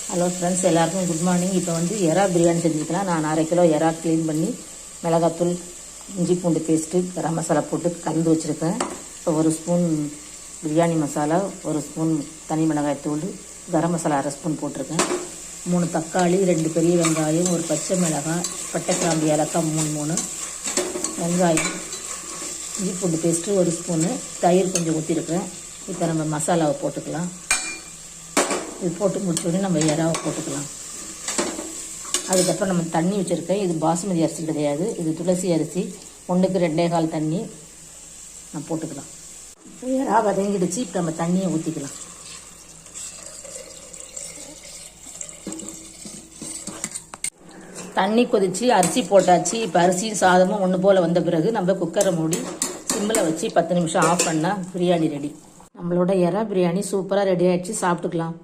Hello friends, எல்லாருக்கும் good morning. இப்போ வந்து எறா பிரியாணி செஞ்சுக்கலாம். நான் 1/2 கிலோ எறா க்ளீன் பண்ணி மிளகாத்தூள், இஞ்சி பூண்டு பேஸ்ட்டு, கரம் மசாலா போட்டு கலந்து வச்சுருக்கேன். இப்போ 1 ஸ்பூன் பிரியாணி மசாலா, 1 ஸ்பூன் தனி மிளகாய் தூள், கரம் மசாலா 1/2 ஸ்பூன் போட்டிருக்கேன். 3 தக்காளி, 2 பெரிய வெங்காயம், 1 பச்சை மிளகாய், பட்டை கிராம்பு ஏலக்காய் 3 வெங்காயம், இஞ்சி பூண்டு பேஸ்ட்டு 1 ஸ்பூனு, தயிர் கொஞ்சம் ஊற்றிருக்கேன். இப்போ நம்ம மசாலாவை போட்டுக்கலாம். இது போட்டு முடிச்சோடனே நம்ம எறாவை போட்டுக்கலாம். அதுக்கப்புறம் நம்ம தண்ணி வச்சுருக்கேன். இது பாசுமதி அரிசி கிடையாது, இது துளசி அரிசி. 1க்கு 2.25 தண்ணி நான் போட்டுக்கலாம். எறா வதங்கிடுச்சு. இப்போ நம்ம தண்ணியை ஊற்றிக்கலாம். தண்ணி கொதிச்சு அரிசி போட்டாச்சு. இப்போ அரிசியும் சாதமும் ஒன்று போல் வந்த பிறகு நம்ம குக்கரை மூடி சிம்மில் வச்சு 10 நிமிஷம் ஆஃப் பண்ணால் பிரியாணி ரெடி. நம்மளோட எறா பிரியாணி சூப்பராக ரெடி ஆகிடுச்சு. சாப்பிட்டுக்கலாம்.